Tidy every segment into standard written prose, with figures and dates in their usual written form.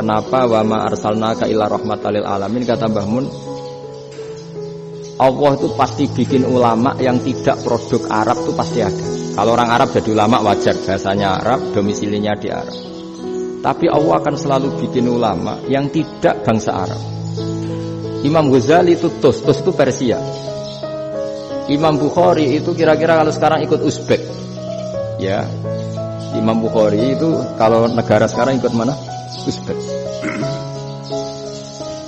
kenapa wa ma arsalnaka illa rahmatan lil alamin, kata Mbah Mun, Allah itu pasti bikin ulama yang tidak produk Arab itu pasti ada. Kalau orang Arab jadi ulama wajar, bahasanya Arab, domisilinya di Arab. Tapi Allah akan selalu bikin ulama yang tidak bangsa Arab. Imam Ghazali itu Tus itu Persia. Imam Bukhari itu kira-kira kalau sekarang ikut Uzbek. Ya. Imam Bukhari itu kalau negara sekarang ikut mana? Uzbek.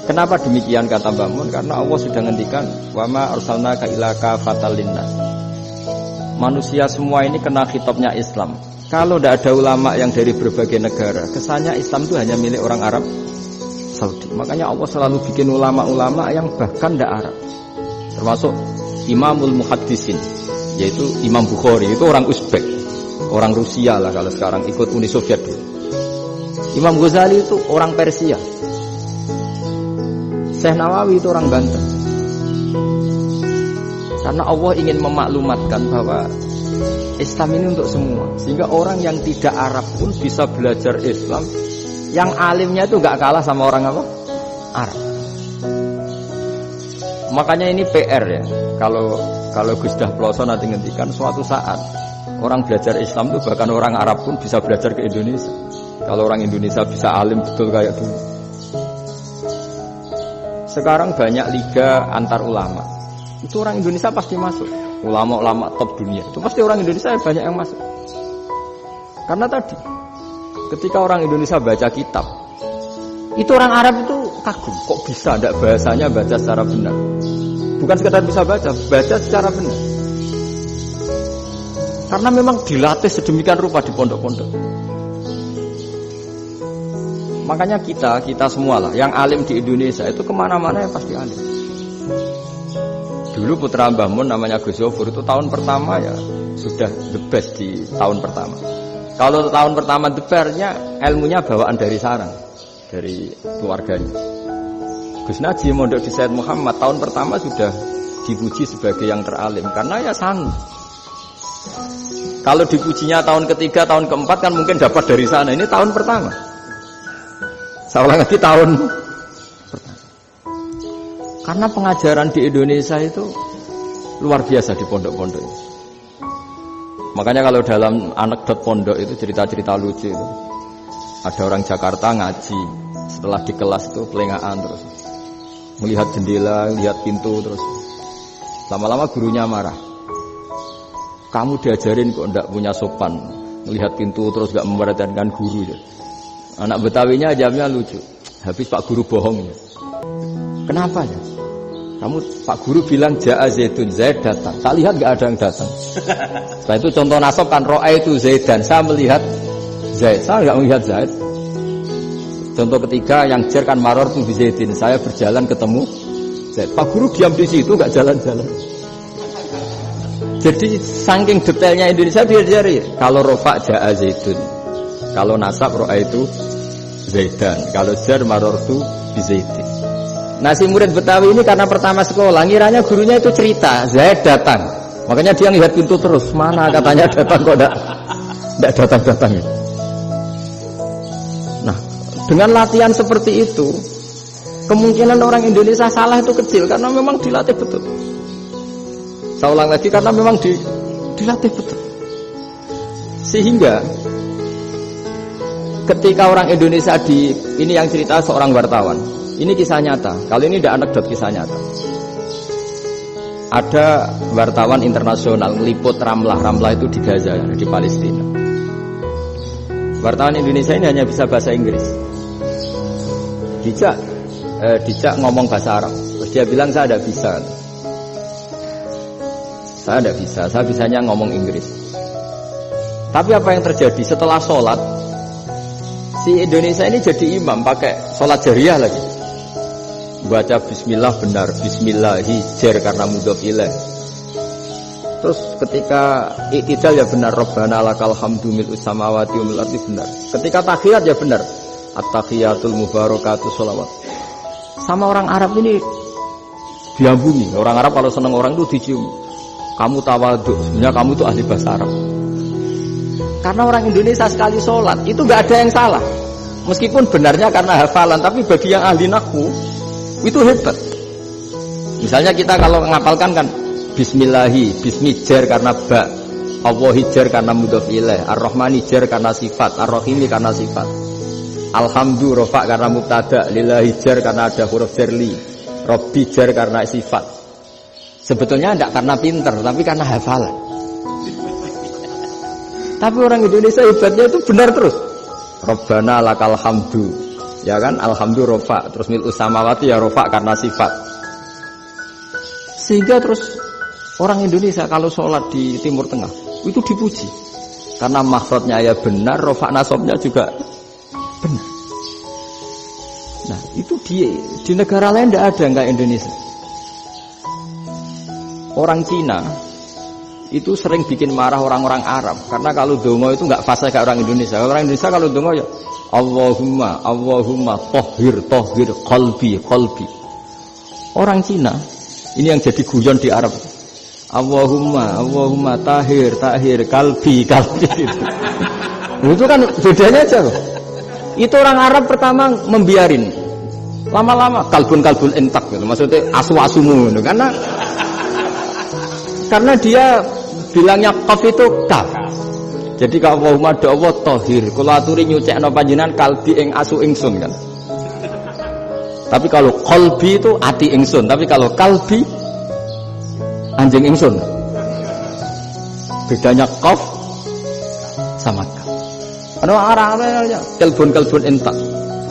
Kenapa demikian kata Mbah Mun? Karena Allah sudah ngendikan wa ma arsalnaka illa kafatan linnas. Manusia semua ini kena khitabnya Islam. Kalau tidak ada ulama yang dari berbagai negara, kesannya Islam itu hanya milik orang Arab Saudi. Makanya Allah selalu bikin ulama-ulama yang bahkan tidak Arab. Termasuk Imamul Muhaddisin, yaitu Imam Bukhari, itu orang Uzbek, orang Rusia lah kalau sekarang, ikut Uni Soviet dulu. Imam Ghazali itu orang Persia. Syekh Nawawi itu orang Banten. Karena Allah ingin memaklumatkan bahwa Islam ini untuk semua, sehingga orang yang tidak Arab pun bisa belajar Islam, yang alimnya itu nggak kalah sama orang apa? Arab. Makanya ini PR ya. Kalau Gus Dah Ploso nanti ngendikan suatu saat orang belajar Islam itu bahkan orang Arab pun bisa belajar ke Indonesia. Kalau orang Indonesia bisa alim betul kayak dulu. Sekarang banyak liga antar ulama. Itu orang Indonesia pasti masuk. Ulama-ulama top dunia itu pasti orang Indonesia banyak yang masuk. Karena tadi ketika orang Indonesia baca kitab, itu orang Arab itu kagum, kok bisa tidak bahasanya baca secara benar. Bukan sekedar bisa baca secara benar. Karena memang dilatih sedemikian rupa di pondok-pondok. Makanya kita semua lah yang alim di Indonesia itu kemana-mana yang pasti alim. Dulu putra Mbah Mun namanya Gus Yofur itu tahun pertama ya sudah the best di tahun pertama. Kalau tahun pertama the bestnya ilmunya bawaan dari sarang, dari keluarganya. Gus Najim mondok di Said Muhammad tahun pertama sudah dipuji sebagai yang teralim karena ya sanggup. Kalau dipujinya tahun ketiga, tahun keempat kan mungkin dapat dari sana. Ini tahun pertama. Saya ulang lagi tahun pertama. Karena pengajaran di Indonesia itu luar biasa di pondok-pondok. Makanya kalau dalam anekdot pondok itu cerita-cerita lucu itu. Ada orang Jakarta ngaji, setelah di kelas itu pelengahan terus. Melihat jendela, lihat pintu terus. Lama-lama gurunya marah. Kamu diajarin kok enggak punya sopan, melihat pintu terus enggak memperhatikan guru ya. Anak Betawinya jawabnya lucu. Habis Pak Guru bohong ya. Kenapa ya? Kamu Pak Guru bilang Ja'a Zaidun, Zaid datang. Tak lihat enggak ada yang datang. Setelah itu contoh nasab kan Ra'aitu Zaidan, saya melihat Zaid. Saya enggak melihat Zaid. Contoh ketiga yang jer kan Marartu bi Zaidin, saya berjalan ketemu Zaid. Pak Guru diam di situ enggak jalan-jalan. Jadi saking detailnya Indonesia biar jari. Kalau rofa Ja'a Zaidun, kalau nasab Ra'aitu Zaidan, kalau jar Marartu bi Zaidin. Nah si murid Betawi ini karena pertama sekolah, ngiranya gurunya itu cerita Zaid datang, makanya dia lihat pintu terus. Mana katanya datang kok enggak datang-datang. Nah dengan latihan seperti itu, kemungkinan orang Indonesia salah itu kecil karena memang dilatih betul. Saya ulang lagi karena memang dilatih betul. Sehingga ketika orang Indonesia ini yang cerita seorang wartawan. Ini kisah nyata. Kali ini tidak anekdot, kisah nyata. Ada wartawan internasional meliput Ramlah itu di Gaza, di Palestina. Wartawan Indonesia ini hanya bisa bahasa Inggris. Dijak ngomong bahasa Arab. Terus dia bilang saya tidak bisa. Saya tidak bisa. Saya bisanya ngomong Inggris. Tapi apa yang terjadi setelah sholat? Si Indonesia ini jadi imam pakai sholat jariyah lagi. Baca bismillah benar, bismillahi jar karena mudhof ilaih. Terus ketika iktidal ya benar, Rabbana lakal hamdu mil'us samawati wa mil'ul ardi benar. Ketika tahiyat ya benar, at-tahiyatul mubarakatuh sholawat. Sama orang Arab ini diambungi. Orang Arab kalau senang orang itu dicium. Kamu tawadhu, sebenarnya kamu itu ahli bahasa Arab. Karena orang Indonesia sekali sholat itu nggak ada yang salah. Meskipun benarnya karena hafalan, tapi bagi yang ahli nahwu itu hebat. Misalnya kita kalau ngapalkan kan bismillahi, bismi jar karena ba, Allahi jar karena mudhof ilaih, ar-rahmani jar karena sifat, ar-rahimi karena sifat, alhamdu rofa karena mubtada, lillahi jar karena ada huruf jar li, robbi jar karena sifat. Sebetulnya tidak karena pinter, tapi karena hafalan. Tapi orang Indonesia hebatnya itu benar terus. Rabbana lakal hamdu, ya kan, alhamdu rofa, terus mil'us samawati ya rofa karena sifat. Sehingga terus orang Indonesia kalau sholat di Timur Tengah itu dipuji karena makhrajnya ya benar, rofa nasabnya juga benar. Nah itu di negara lain tidak ada nggak Indonesia. Orang Cina itu sering bikin marah orang-orang Arab karena kalau dongo itu nggak fasih kayak orang Indonesia. Orang Indonesia kalau dongo ya Allahumma tohir qalbi. Orang Cina ini yang jadi guyon di Arab. Allahumma tahir kalbi itu kan bedanya aja loh. Itu orang Arab pertama membiarin, lama-lama kalbun entak gitu, maksudnya asu-asumu gitu. Karena dia bilangnya qaf itu kaf. Jadi kalau Allahumma do Allah tahir, kula aturi nyucekno panjenengan kalbi ing asu ingsun kan. Tapi kalau qalbi itu ati ingsun, tapi kalau kalbi anjing ingsun. Bedanya qaf sama kaf. Ana arah-arahnya kalbun entak.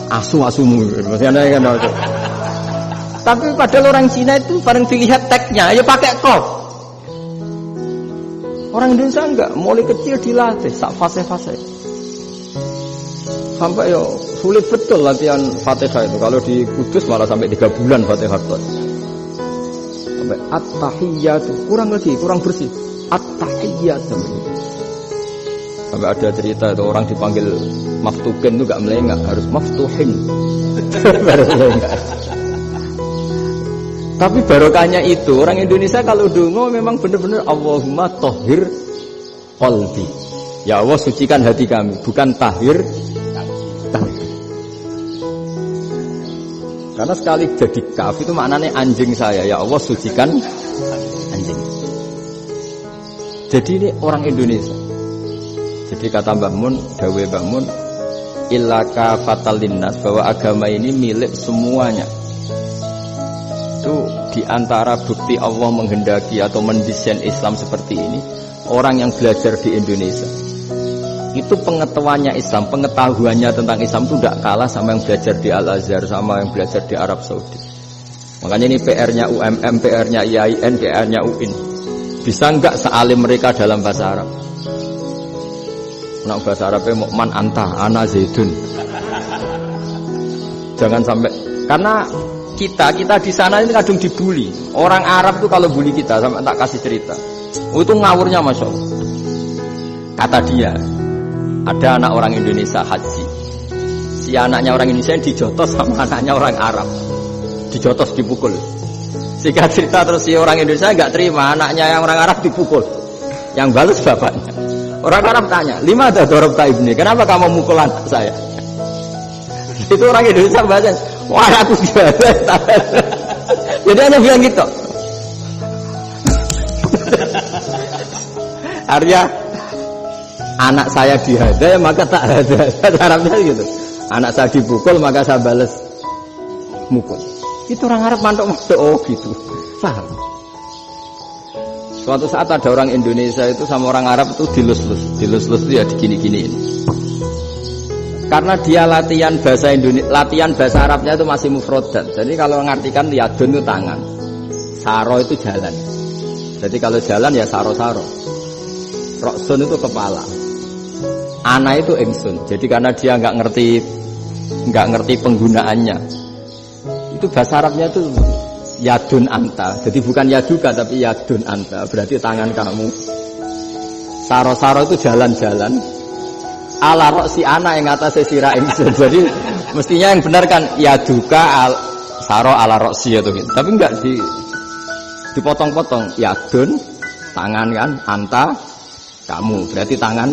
Asu-asumu maksudnya kan. Tapi padahal orang Cina itu bareng dilihat teksnya ya pakai qaf. Orang Indonesia enggak, mulai kecil dilatih sak fase-fase. Sampai ya sulit betul latihan Fatihah itu. Kalau di Kudus malah sampai 3 bulan Fatihah itu. Sampai at-tahiyyatu, kurang bersih. At-tahiyyatu. Sampai ada cerita itu orang dipanggil maftuhin itu enggak melengak, harus maftuhin. Baru melengak. Tapi barokahnya itu orang Indonesia kalau dongo memang benar-benar Allahumma tahhir qalbi. Ya Allah sucikan hati kami, bukan tahhir qalbi. Karena sekali jadi kaf itu maknanya anjing saya. Ya Allah sucikan anjing. Jadi ini orang Indonesia. Jadi kata Mbah Mun, dawe Mbah Mun, illa kafatal linnas, bahwa agama ini milik semuanya. Itu diantara bukti Allah menghendaki atau mendesain Islam seperti ini, orang yang belajar di Indonesia itu pengetahuannya Islam, pengetahuannya tentang Islam itu tidak kalah sama yang belajar di Al-Azhar, sama yang belajar di Arab Saudi. Makanya ini PR-nya UMM, PR-nya IAIN, PR-nya UIN. Bisa enggak sealim mereka dalam bahasa Arab? Nah, bahasa Arabnya man anta ana zaidun. Jangan sampai, karena kita di sana ini kadang dibully. Orang Arab itu kalau bully kita, sampai tak kasih cerita, itu ngawurnya Masya Allah. Kata dia, ada anak orang Indonesia haji. Si anaknya orang Indonesia yang dijotos sama anaknya orang Arab, dijotos, dipukul. Sehingga cerita terus si orang Indonesia nggak terima, anaknya yang orang Arab dipukul, yang balas bapaknya. Orang Arab tanya, lima ada dorobta ibni, kenapa kamu mukul anak saya? Itu orang Indonesia bahasa, wah aku dibalas. Jadi hanya bilang gitu. Arya, anak saya dihadai maka tak ada. Arabnya gitu. Anak saya dipukul maka saya balas mukul. Itu orang Arab mantuk-mantuk, oh gitu. Paham? Suatu saat ada orang Indonesia itu sama orang Arab itu dilus-lus itu ya digini-giniin. Karena dia latihan bahasa Indonesia, latihan bahasa Arabnya itu masih mufrodat. Jadi kalau mengartikan yadun itu tangan, saro itu jalan. Jadi kalau jalan ya saro-saro. Roksun itu kepala. Ana itu ingsun. Jadi karena dia nggak ngerti penggunaannya. Itu bahasa Arabnya itu yadun anta. Jadi bukan yaduka tapi yadun anta. Berarti tangan kamu. Saro-saro itu jalan-jalan. Ala roksi anak yang atas sirah ingsun. Jadi mestinya yang benar kan yaduka saro ala roksi atau gitu. Tapi enggak dipotong-potong. Yadun tangan kan, anta kamu. Berarti tangan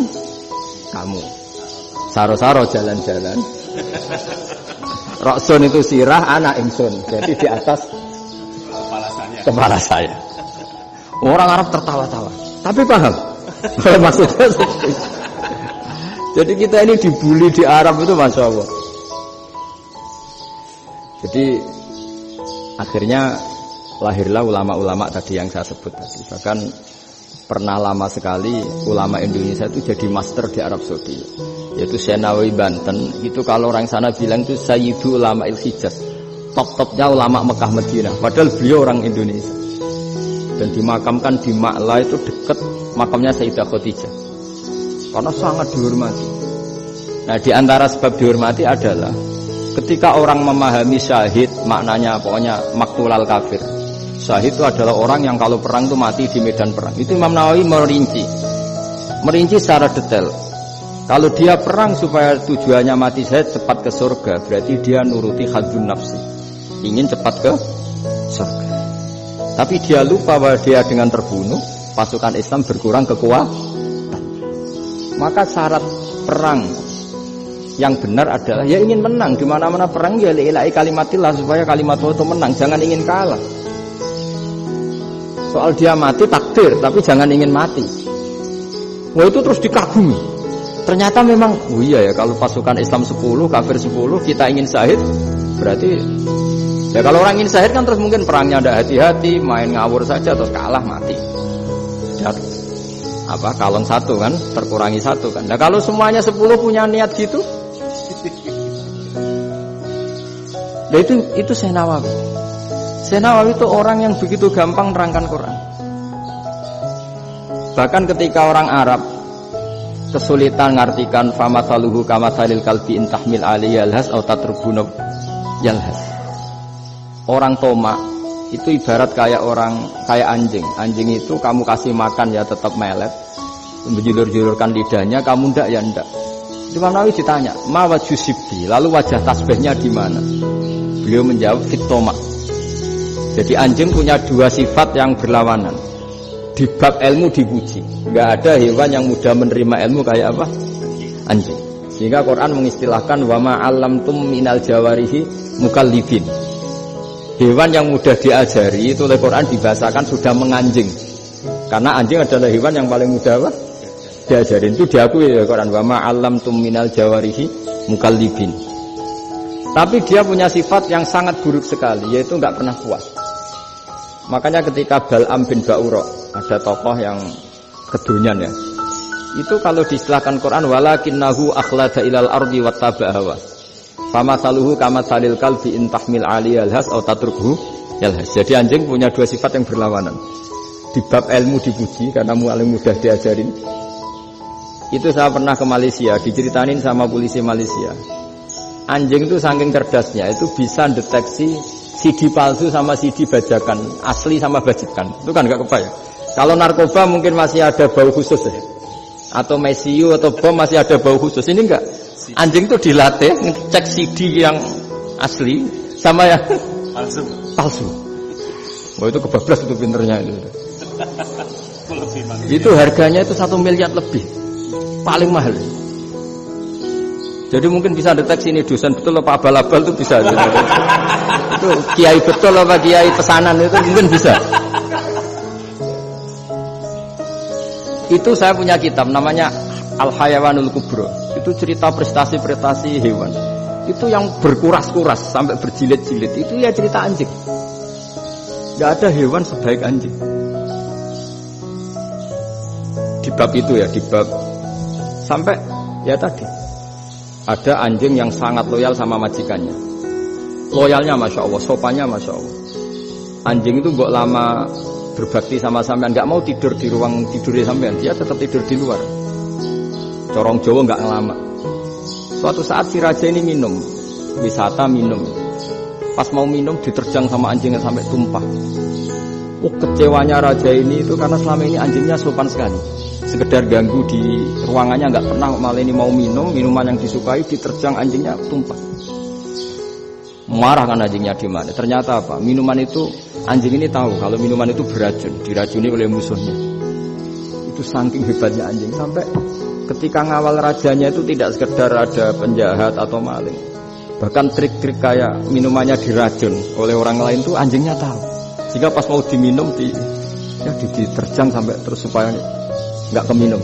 kamu. Saro-saro jalan-jalan. Roksun itu sirah, anak ingsun. Jadi di atas kepala saya. Orang Arab tertawa-tawa. Tapi paham? Maksudnya seperti itu. Jadi kita ini dibully di Arab itu Masya Allah. Jadi akhirnya lahirlah ulama-ulama tadi yang saya sebut tadi. Bahkan pernah lama sekali ulama Indonesia itu jadi master di Arab Saudi. Yaitu Senawi Banten. Itu kalau orang sana bilang itu Sayyidu Ulama Il-Hijaz. Top-topnya ulama Mekah Madinah. Padahal beliau orang Indonesia. Dan dimakamkan di Ma'la itu dekat makamnya Sayyidah Khadijah. Karena sangat dihormati. Nah, di antara sebab dihormati adalah ketika orang memahami syahid, maknanya pokoknya maktulal kafir. Syahid itu adalah orang yang kalau perang itu mati di medan perang. Itu Imam Nawawi merinci secara detail. Kalau dia perang supaya tujuannya mati syahid cepat ke surga, berarti dia nuruti hadzun nafsi, ingin cepat ke surga. Tapi dia lupa bahwa dia dengan terbunuh pasukan Islam berkurang kekuatan. Maka syarat perang yang benar adalah ya ingin menang. Di mana-mana perang ya lillahi kalimatillah, supaya kalimat Allah itu menang, jangan ingin kalah. Soal dia mati takdir, tapi jangan ingin mati. Wah, itu terus dikagumi. Ternyata memang oh iya ya, kalau pasukan Islam 10, kafir 10, kita ingin syahid, berarti ya kalau orang ingin syahid kan terus mungkin perangnya ada hati-hati, main ngawur saja terus kalah mati. Kalon 1 kan, terkurangi 1 kan. Nah kalau semuanya 10 punya niat gitu, nah itu Syekh Nawawi. Syekh Nawawi itu orang yang begitu gampang nerangkan Quran. Bahkan ketika orang Arab kesulitan ngartikan famathaluhu kamathalil kalbi in tahmil alaihi yalhas aw tatrubuna yalhas. Orang Tomak itu ibarat kayak anjing. Anjing itu kamu kasih makan ya tetap melet, menjulur-julurkan lidahnya, kamu ndak ya ndak. Imam Nawawi ditanya, "Ma wajusibbi?" Lalu wajah tasbihnya di mana? Beliau menjawab, "Fit Tomak." Jadi anjing punya dua sifat yang berlawanan. Di bab ilmu dipuji. Enggak ada hewan yang mudah menerima ilmu kayak apa? Anjing. Sehingga Quran mengistilahkan wa ma 'allamtum minal jawarihi mukallibin. Hewan yang mudah diajari itu oleh Quran dibahasakan sudah menganjing. Karena anjing adalah hewan yang paling mudah apa? Diajarin. Itu diakui oleh Quran wa ma 'allamtum minal jawarihi mukallibin. Tapi dia punya sifat yang sangat buruk sekali, yaitu enggak pernah puas. Makanya ketika Bal'am bin Ba'ura, ada tokoh yang kedonyan ya, itu kalau diistilahkan Quran walakinnahu akhlada ilal ardi wattaba'a hawa famathaluhu kamathalil kalbi in tahmil 'alaihi yalhas aw tatrukhu yalhas. Jadi anjing punya dua sifat yang berlawanan. Di bab ilmu dipuji karena paling mudah diajarin. Itu saya pernah ke Malaysia, diceritain sama polisi Malaysia. Anjing itu saking cerdasnya itu bisa deteksi CD palsu sama CD bajakan, asli sama bajakan. Itu kan enggak kebayang. Kalau narkoba mungkin masih ada bau khusus ya. Atau mesiu atau bom masih ada bau khusus. Ini enggak. Anjing itu dilatih ngecek CD yang asli sama yang palsu. Wah itu kebablas itu pinternya itu. Itu harganya itu 1 miliar lebih. Paling mahal. Jadi mungkin bisa deteksi ini dosen betul apa abal-abal itu bisa. Itu kiai betul apa kiai pesanan itu mungkin bisa. Itu saya punya kitab namanya Al-Hayawanul Kubro. Itu cerita prestasi-prestasi hewan. Itu yang berkuras-kuras sampai berjilid-jilid. Itu ya cerita anjing. Tidak ada hewan sebaik anjing. Di bab itu ya, di bab sampai ya tadi. Ada anjing yang sangat loyal sama majikannya. Loyalnya Masya Allah, sopannya Masya Allah. Anjing itu mbok lama berbakti sama sampean, nggak mau tidur di ruang tidurnya sampean, dia tetap tidur di luar. Corong Jawa nggak ngelama. Suatu saat si raja ini minum, wisata minum. Pas mau minum diterjang sama anjingnya sampai tumpah. Kecewanya raja ini itu karena selama ini anjingnya sopan sekali. Sekedar ganggu di ruangannya nggak pernah, malah ini mau minum minuman yang disukai diterjang anjingnya tumpah. Marah kan anjingnya di mana? Ternyata apa? Minuman itu anjing ini tahu kalau minuman itu beracun, diracuni oleh musuhnya. Itu saking hebatnya anjing sampai ketika ngawal rajanya itu tidak sekedar ada penjahat atau maling. Bahkan trik-trik kayak minumannya diracun oleh orang lain itu anjingnya tahu. Sehingga pas mau diminum diterjang sampai terus supaya nggak keminum.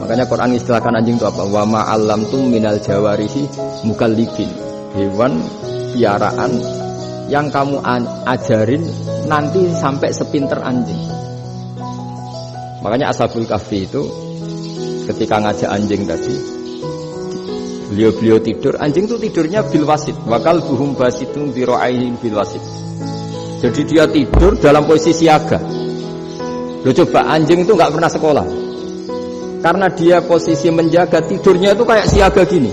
Makanya Quran istilahkan anjing itu apa? Wa ma'allamtum minal jawarihi mukallibin. Hewan piaraan yang kamu ajarin nanti sampai sepinter anjing. Makanya Ashabul Kahfi itu ketika ngajak anjing tadi, beliau tidur, anjing itu tidurnya bil wasit, wakal buhum basitun biro'aihin bil wasit. Jadi dia tidur dalam posisi siaga. Loh coba, anjing itu nggak pernah sekolah, karena dia posisi menjaga, tidurnya itu kayak siaga gini,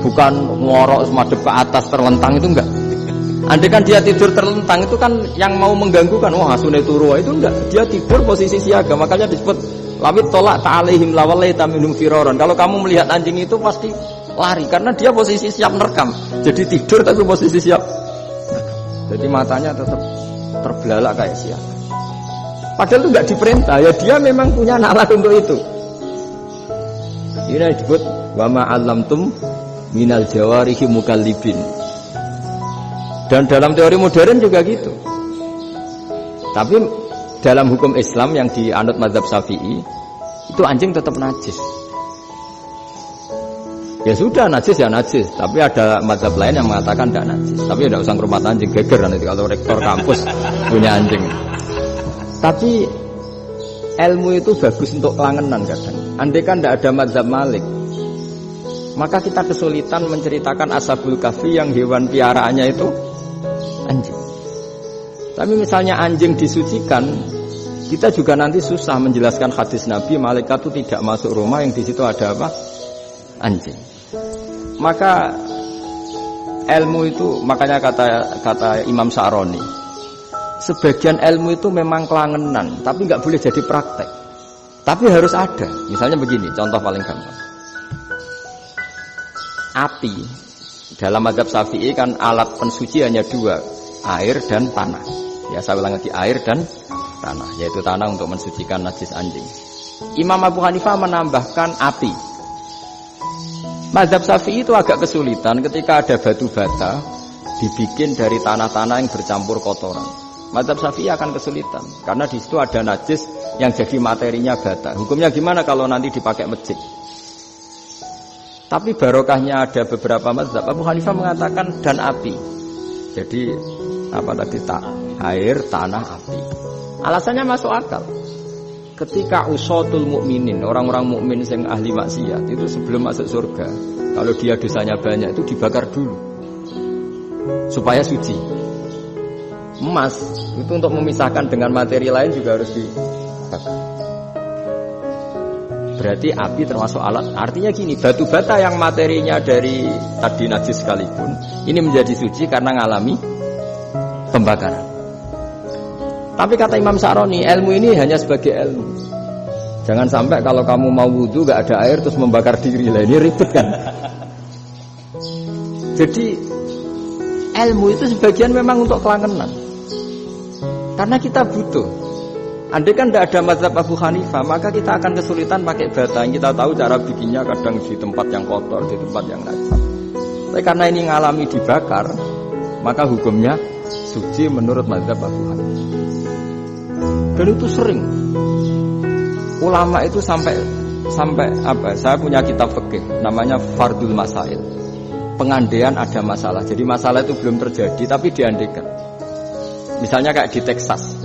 bukan ngorok madep ke atas terlentang, itu enggak. Andai kan dia tidur terlentang itu kan yang mau mengganggu kan, wah asune turu, itu enggak. Dia tidur posisi siaga, makanya disebut lawit tolak ta'alaihim lawalaita minhum firaran. Kalau kamu melihat anjing itu pasti lari, karena dia posisi siap merekam. Jadi tidur tapi posisi siap merekam. Jadi matanya tetap terbelalak kayak siaga. Padahal itu enggak diperintah, ya dia memang punya nalar untuk itu. Ini disebut wa ma'allamtum minal jawarihi mukallibin. Dan dalam teori modern juga gitu. Tapi dalam hukum Islam yang dianut mazhab Syafi'i, itu anjing tetap najis. Ya sudah, najis ya najis. Tapi ada mazhab lain yang mengatakan tidak najis. Tapi tidak usah ke rumah anjing, geger nanti kalau rektor kampus punya anjing. Tapi ilmu itu bagus untuk kelangenan kadang. Andai kan tidak ada mazhab Malik, maka kita kesulitan menceritakan Ashabul Kahfi yang hewan piaraannya itu anjing. Tapi misalnya anjing disucikan, kita juga nanti susah menjelaskan hadis Nabi malaikat itu tidak masuk rumah yang di situ ada apa? Anjing. Maka ilmu itu, makanya kata Imam Sa'roni, sebagian ilmu itu memang kelangenan, tapi nggak boleh jadi praktek. Tapi harus ada. Misalnya begini, contoh paling gampang. Api dalam mazhab Syafi'i kan alat pensuci hanya dua, air dan tanah. Ya saya ulang lagi, air dan tanah, yaitu tanah untuk mensucikan najis anjing. Imam Abu Hanifah menambahkan api. Mazhab Syafi'i itu agak kesulitan ketika ada batu bata dibikin dari tanah-tanah yang bercampur kotoran. Mazhab Syafi'i akan kesulitan karena di situ ada najis yang jadi materinya bata. Hukumnya gimana kalau nanti dipakai masjid? Tapi barokahnya ada beberapa mazhab. Abu Hanifah mengatakan dan api. Jadi apa tadi, air, tanah, api. Alasannya masuk akal. Ketika usatul mukminin, orang-orang mukmin yang ahli maksiat itu sebelum masuk surga, kalau dia dosanya banyak itu dibakar dulu supaya suci. Emas itu untuk memisahkan dengan materi lain juga harus dibakar. Berarti api termasuk alat. Artinya gini, batu bata yang materinya dari tadi najis sekalipun, ini menjadi suci karena ngalami pembakaran. Tapi kata Imam Sa'roni, ilmu ini hanya sebagai ilmu. Jangan sampai kalau kamu mau wudu gak ada air terus membakar diri, lah ini ribet kan. Jadi ilmu itu sebagian memang untuk kelangenan, karena kita butuh. Andai kan tidak ada mazhab Abu Hanifah, maka kita akan kesulitan pakai bata. Kita tahu cara bikinnya kadang di tempat yang kotor, di tempat yang najis. Tapi karena ini ngalami dibakar, maka hukumnya suci menurut mazhab Abu Hanifah. Dan itu sering ulama itu sampai apa? Saya punya kitab fikih namanya Fardul Masail. Pengandaian ada masalah. Jadi masalah itu belum terjadi tapi diandaikan. Misalnya kayak di Texas.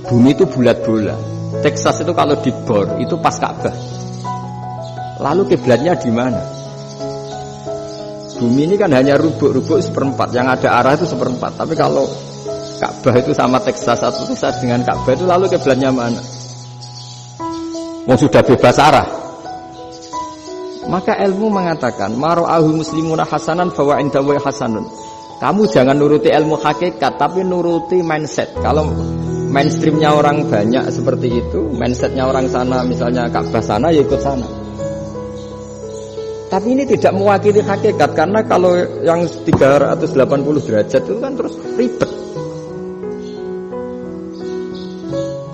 Bumi itu bulat bola. Texas itu kalau dibor itu pas Ka'bah. Lalu kiblatnya di mana? Bumi ini kan hanya rubuk-rubuk seperempat, yang ada arah itu seperempat. Tapi kalau Ka'bah itu sama Texas atau Texas dengan Ka'bah itu lalu kiblatnya mana? Mau sudah bebas arah. Maka ilmu mengatakan mara'ahu muslimuna hasanan fawa indahu hasanun. Kamu jangan nuruti ilmu hakikat tapi nuruti mindset. Kalau mainstreamnya orang banyak seperti itu, mindsetnya orang sana misalnya Ka'bah sana ya ikut sana. Tapi ini tidak mewakili hakikat, karena kalau yang 380 derajat itu kan terus ribet.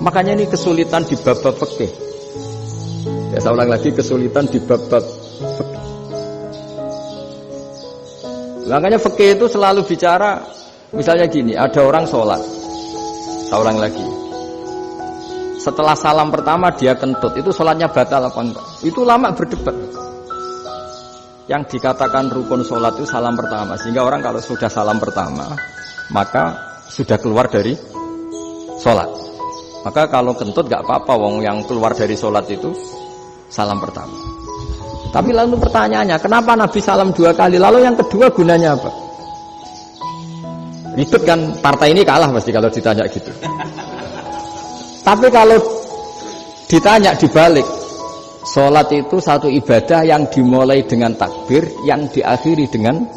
Makanya ini kesulitan di bab fikih. Ya saya ulang lagi, kesulitan di bab-bab fikih. Makanya fikih itu selalu bicara, misalnya gini, ada orang sholat. Saya ulang lagi. Setelah salam pertama dia kentut, itu sholatnya batal apa enggak? Itu lama berdebat. Yang dikatakan rukun sholat itu salam pertama, sehingga orang kalau sudah salam pertama, maka sudah keluar dari sholat. Maka kalau kentut enggak apa-apa, wong yang keluar dari sholat itu salam pertama. Tapi lalu pertanyaannya, kenapa Nabi salam 2 kali? Lalu yang kedua gunanya apa? Ribet kan, partai ini kalah pasti kalau ditanya gitu. Tapi kalau ditanya dibalik, sholat itu satu ibadah yang dimulai dengan takbir, yang diakhiri dengan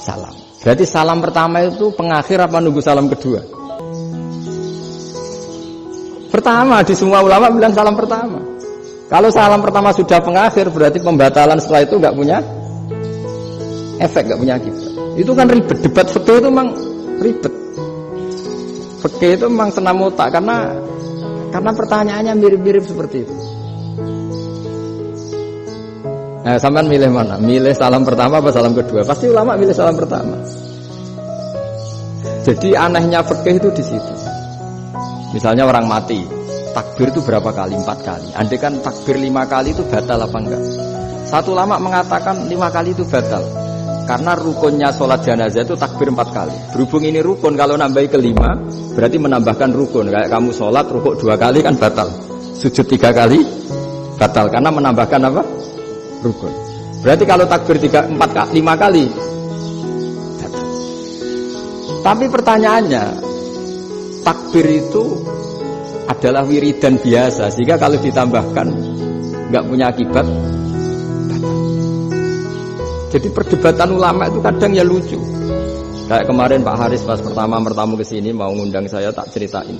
salam. Berarti salam pertama itu pengakhir apa nunggu salam kedua? Pertama, di semua ulama bilang salam pertama. Kalau salam pertama sudah pengakhir, berarti pembatalan setelah itu nggak punya efek, nggak punya akibat. Itu kan ribet. Debat fikih itu memang ribet. Fikih itu memang senam otak karena pertanyaannya mirip-mirip seperti itu. Nah, sampean milih mana? Milih salam pertama apa salam kedua? Pasti ulama milih salam pertama. Jadi anehnya fikih itu di situ. Misalnya orang mati, takbir itu berapa kali? 4 kali. Andai kan takbir 5 kali itu batal apa enggak? Satu ulama mengatakan 5 kali itu batal. Karena rukunnya sholat jenazah itu takbir 4 kali. Berhubung ini rukun, kalau nambahi ke 5 berarti menambahkan rukun. Kayak kamu sholat rukuk 2 kali kan batal. Sujud 3 kali batal karena menambahkan apa? Rukun. Berarti kalau takbir 5 kali batal. Tapi pertanyaannya, takbir itu adalah wiridan biasa, sehingga kalau ditambahkan nggak punya akibat batal. Jadi perdebatan ulama itu kadang ya lucu. Kayak kemarin Pak Haris pas pertama bertamu ke sini mau ngundang saya, tak ceritain.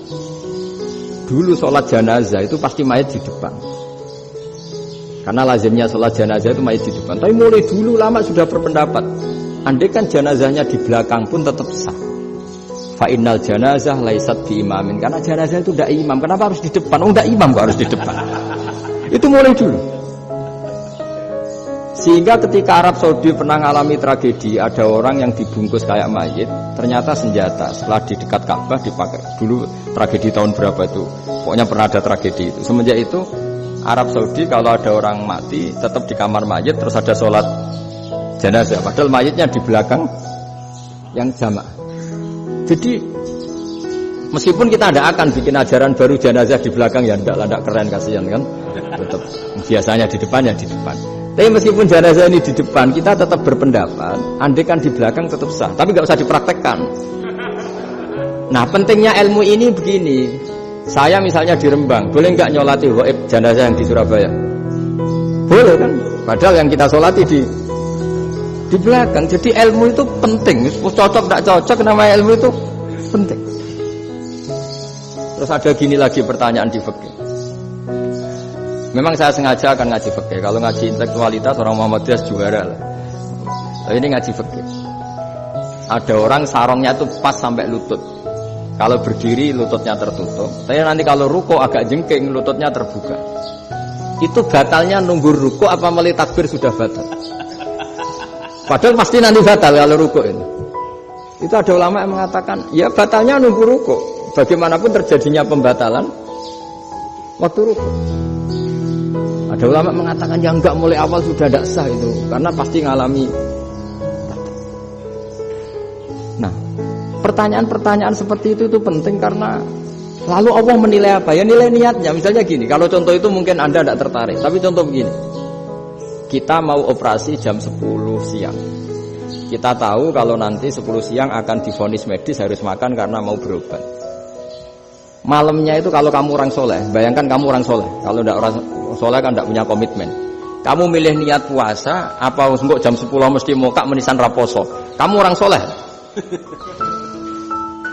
Dulu sholat jenazah itu pasti mayat di depan. Karena lazimnya sholat jenazah itu mayat di depan. Tapi mulai dulu ulama sudah berpendapat, andai kan jenazahnya di belakang pun tetap sah. Fa'innal janazah laisat bi imamin. Karena jenazah itu tidak imam. Kenapa harus di depan? Oh, tidak imam kok harus di depan. Itu mulai dulu. Sehingga ketika Arab Saudi pernah mengalami tragedi, ada orang yang dibungkus kayak mayit, ternyata senjata. Setelah di dekat Ka'bah dipakai. Dulu tragedi tahun berapa itu? Pokoknya pernah ada tragedi itu. Semenjak itu Arab Saudi kalau ada orang mati tetap di kamar mayit, terus ada sholat jenazah. Padahal mayitnya di belakang yang jamaah. Jadi meskipun kita tidak akan bikin ajaran baru jenazah di belakang, ya tidak keren, kasihan kan. Tetap biasanya di depan ya di depan. Tapi meskipun jenazah ini di depan, kita tetap berpendapat andai kan di belakang tetap sah, tapi nggak usah dipraktekkan. Nah, pentingnya ilmu ini begini. Saya misalnya di Rembang, boleh nggak nyolati ghaib jenazah yang di Surabaya? Boleh kan? Padahal yang kita solati di belakang. Jadi ilmu itu penting. Cocok tak cocok, nama ilmu itu penting. Terus ada gini lagi pertanyaan di fikih. Memang saya sengaja akan ngaji fikih. Kalau ngaji intelektualitas orang Muhammadiyah juara lah. Tapi ini ngaji fikih. Ada orang sarongnya itu pas sampai lutut. Kalau berdiri lututnya tertutup. Tapi nanti kalau ruko agak jengking lututnya terbuka. Itu batalnya nunggu ruko apa mulai takbir sudah batal? Padahal pasti nanti batal kalau ruko ini. Itu ada ulama yang mengatakan, ya batalnya nunggu ruko. Bagaimanapun terjadinya pembatalan waktu ruko. Ada ulama mengatakan yang enggak mulai awal sudah tidak sah itu, karena pasti ngalami. Nah, pertanyaan-pertanyaan seperti itu penting karena lalu Allah menilai apa? Ya nilai niatnya. Misalnya gini, kalau contoh itu mungkin Anda tidak tertarik, tapi contoh begini. Kita mau operasi jam 10 siang. Kita tahu kalau nanti 10 siang akan divonis medis harus makan karena mau berobat. Malamnya itu kalau kamu orang soleh, bayangkan kamu orang soleh. Kalau tidak orang soleh kan tidak punya komitmen. Kamu milih niat puasa, apa enggak jam 10 mesti mokak menisan raposo. Kamu orang soleh.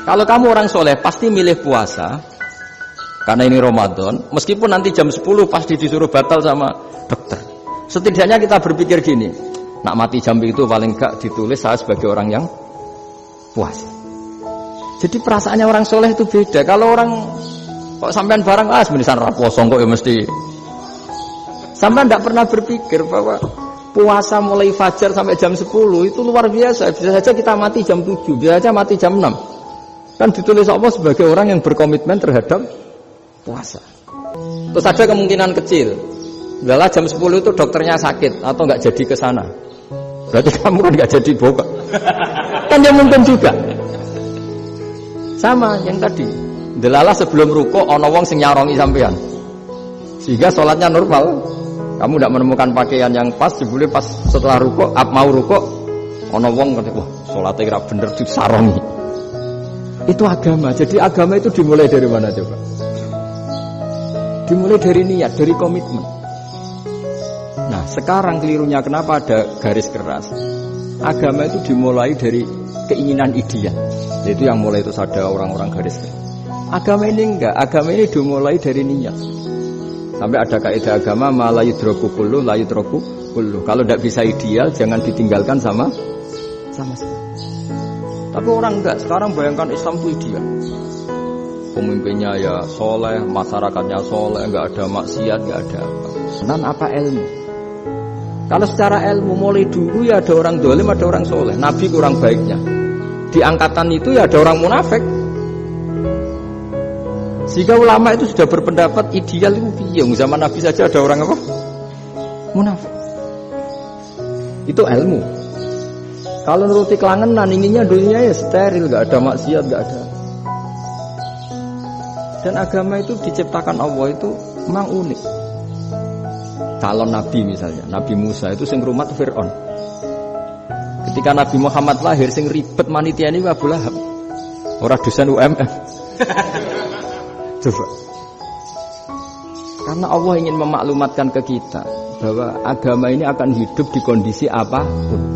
Kalau kamu orang soleh pasti milih puasa karena ini Ramadan. Meskipun nanti jam 10 pasti disuruh batal sama dokter. Setidaknya kita berpikir gini, nak mati jam itu paling enggak ditulis saya sebagai orang yang puasa. Jadi perasaannya orang soleh itu beda. Kalau orang kok sampean barang menisan raposo kok ya mesti. Sampai tidak pernah berpikir bahwa puasa mulai fajar sampai jam 10 itu luar biasa. Bisa saja kita mati jam 7, bisa saja mati jam 6. Kan ditulis Allah sebagai orang yang berkomitmen terhadap puasa. Terus ada kemungkinan kecil, adalah jam 10 itu dokternya sakit atau nggak jadi ke sana. Berarti kamu kan nggak jadi buka. Kan ya mungkin juga. Sama yang tadi. Delalah sebelum ruko ono wong sing nyarongi sampean. Sehingga sholatnya normal. Kamu tidak menemukan pakaian yang pas, jebule pas setelah ruko, mau ruko, ono wong kata, wah sholatnya kira bener disarongi. Itu agama. Jadi agama itu dimulai dari mana coba? Dimulai dari niat, dari komitmen. Nah sekarang kelirunya kenapa ada garis keras? Agama itu dimulai dari keinginan ideal. Itu yang mulai itu ada orang-orang garis keras. Agama ini enggak, agama ini dimulai dari niat. Sampai ada kaidah agama la yudroku kullu, la yudroku kullu. Kalau tidak bisa ideal jangan ditinggalkan sama sekali. Tapi orang enggak, sekarang bayangkan Islam itu ideal. Pemimpinnya ya soleh, masyarakatnya soleh, enggak ada maksiat, enggak ada apa. Dan apa ilmu? Kalau secara ilmu mulai dulu ya ada orang dolim, ada orang soleh. Nabi kurang baiknya. Di angkatan itu ya ada orang munafik. Sehingga ulama itu sudah berpendapat ideal itu piye? Zaman Nabi saja ada orang apa? Munafik. Itu ilmu. Kalau nuruti kelangenan inginnya dunia ya steril, enggak ada maksiat, enggak ada. Dan agama itu diciptakan Allah itu memang unik. Calon Nabi misalnya, Nabi Musa itu sing rumat Fir'aun. Ketika Nabi Muhammad lahir sing ribet manitia ini Abu Lahab. Ora dosen UMF. Coba. Karena Allah ingin memaklumatkan ke kita bahwa agama ini akan hidup di kondisi apapun.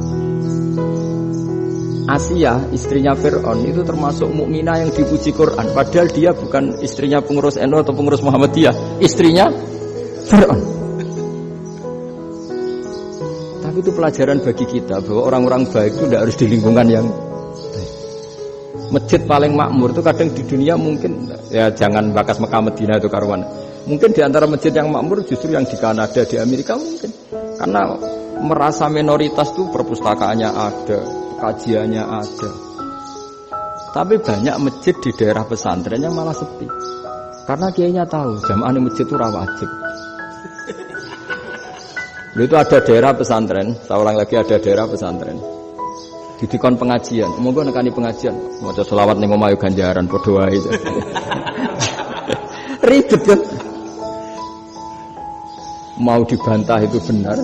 Asia, istrinya Fir'aun itu termasuk mukminah yang dipuji Quran. Padahal dia bukan istrinya pengurus NU atau pengurus Muhammadiyah, istrinya Fir'aun. Tapi itu pelajaran bagi kita bahwa orang-orang baik itu tidak harus di lingkungan yang baik. Masjid paling makmur itu kadang di dunia mungkin ya jangan bakas Mekah Madinah itu karuan. Mungkin di antara masjid yang makmur justru yang di Kanada, di Amerika mungkin. Karena merasa minoritas itu perpustakaannya ada, kajiannya ada. Tapi banyak masjid di daerah pesantren yang malah sepi. Karena kiainya tahu jamaah di masjid itu wajib. Itu ada daerah pesantren, saya ulang lagi ada daerah pesantren. Didikon pengajian, monggo nekani pengajian, maca selawat ning omahe ganjaran padha wae. Ribet kan? Mau dibantah itu benar.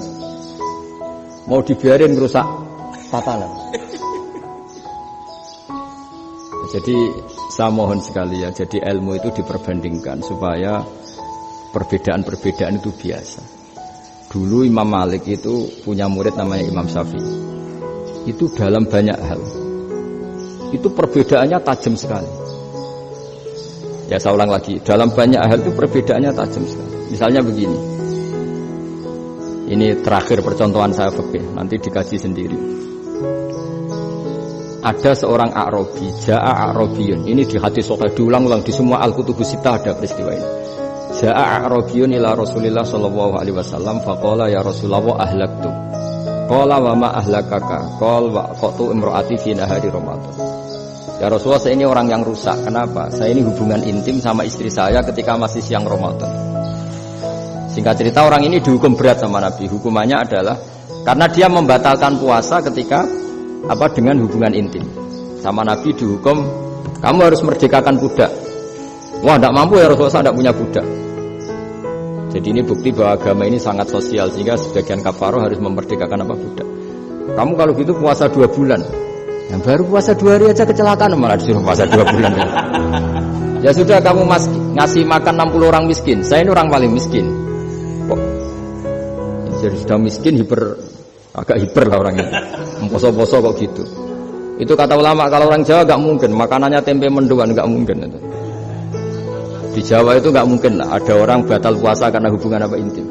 Mau dibiarin merusak tatanan. Jadi saya mohon sekali ya, jadi ilmu itu diperbandingkan supaya perbedaan-perbedaan itu biasa. Dulu Imam Malik itu punya murid namanya Imam Syafi'i. Itu dalam banyak hal. Itu perbedaannya tajam sekali. Ya saya ulang lagi, dalam banyak hal itu perbedaannya tajam sekali. Misalnya begini. Ini terakhir percontohan saya fikih, nanti dikaji sendiri. Ada seorang A'rabi, Ja'a A'rabiyun. Ini di hadis sahih diulang-ulang di semua Al-Kutubus Sittah ada peristiwa ini. Ja'a A'rabiyun ila Rasulillah sallallahu alaihi wasallam faqala ya Rasulullah ahlaktu. Qala wa ma ahlakaka? Qala wa qatu imraati fi nahari Ramadan. Ya Rasulullah, saya ini orang yang rusak. Kenapa? Saya ini hubungan intim sama istri saya ketika masih siang Ramadan. Singkat cerita orang ini dihukum berat sama Nabi. Hukumannya adalah karena dia membatalkan puasa ketika dengan hubungan intim. Sama Nabi dihukum, kamu harus merdekakan budak. Wah, tidak mampu ya Rasulullah, saya tidak punya budak. Jadi ini bukti bahwa agama ini sangat sosial sehingga sebagian kafaroh harus memerdekakan budak. Kamu kalau gitu puasa 2 bulan. Yang baru puasa 2 hari aja kecelakaan malah disuruh puasa 2 bulan. Ya sudah kamu ngasih makan 60 orang miskin. Saya ini orang paling miskin. Kok jadi sudah miskin agak hiper lah orangnya. Poso-poso kok gitu. Itu kata ulama kalau orang Jawa gak mungkin makanannya tempe mendoan, gak mungkin itu. Di Jawa itu nggak mungkin lah ada orang batal puasa karena hubungan intim.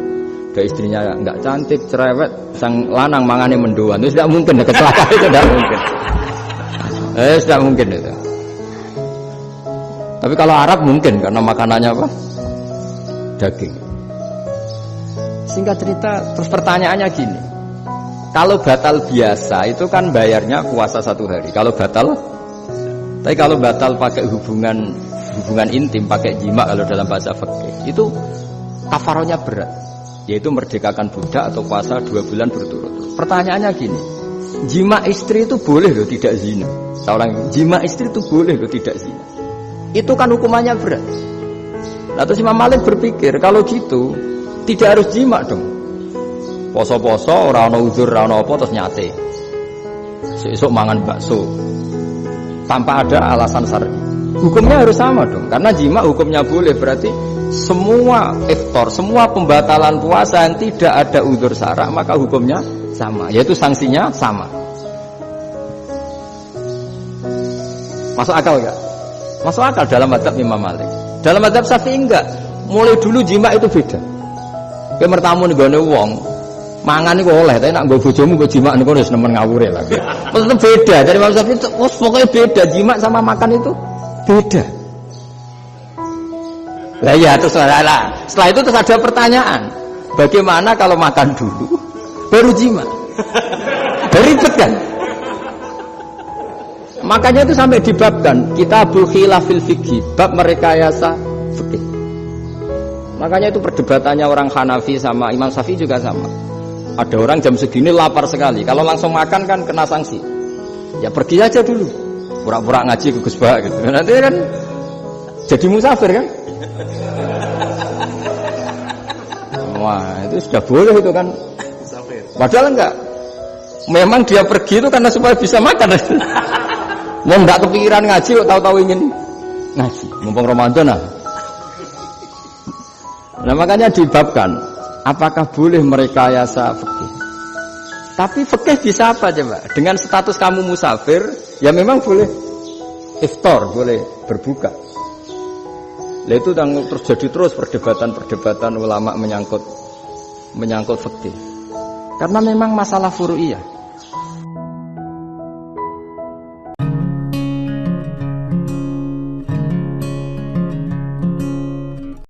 Ada istrinya nggak cantik, cerewet, sang lanang mangane mendoan. Itu tidak mungkin, kecelakaan itu tidak mungkin. Tidak mungkin itu. Tapi kalau Arab mungkin karena makanannya daging. Singkat cerita, terus pertanyaannya gini. Kalau batal biasa itu kan bayarnya puasa 1 hari. Kalau batal, tapi kalau batal pakai hubungan intim, pakai jima kalau dalam bahasa fikih, itu kafarohnya berat, yaitu merdekakan budak atau puasa 2 bulan berturut-turut. Pertanyaannya gini, jima istri itu boleh loh tidak zina. Seorang jima istri itu boleh loh tidak zina. Itu kan hukumannya berat. Nah terus Imam Malik berpikir kalau gitu tidak harus jima dong. Poso-poso, ora ana uzur, ora ana apa terus nyate. Sesuk mangan bakso. Tanpa ada alasan syar'i. Hukumnya harus sama dong. Karena jima hukumnya boleh, berarti semua iftar, semua pembatalan puasa yang tidak ada uzur syara' maka hukumnya sama, yaitu sanksinya sama. Masuk akal enggak? Masuk akal dalam mazhab Imam Malik. Dalam mazhab Syafi'i enggak. Mulai dulu jima itu beda. Kowe mertamu ning gone wong mangan iku oleh, tapi nak nggo bojomu nggo jima niku wis nemen ngawure lah. Maksudnya beda. Dari Imam Syafi'i itu pokoknya beda, jima sama makan itu beda. Lah ya terus setelah itu terus ada pertanyaan. Bagaimana kalau makan dulu baru jima? Ribet kan? Makanya itu sampai dibabkan Kitabul Khilafil Fiqhi, bab merekayasa fikih. Makanya itu perdebatannya orang Hanafi sama Imam Syafi'i juga sama. Ada orang jam segini lapar sekali, kalau langsung makan kan kena sanksi. Ya pergi aja dulu, pura-pura ngaji ke Gus Bah gitu. Nanti kan jadi musafir kan? Wah itu sudah boleh itu kan? Padahal enggak. Memang dia pergi itu karena supaya bisa makan. Mau enggak kepikiran ngaji, kok tahu-tahu ingin ngaji. Mumpung Ramadan nah. Nah makanya dibabkan. Apakah boleh merekayasa fikih? Tapi fikih bisa apa coba? Dengan status kamu musafir, ya memang boleh iftar, boleh berbuka. Lah itu terjadi terus perdebatan ulama menyangkut fikih. Karena memang masalah furu'iyah.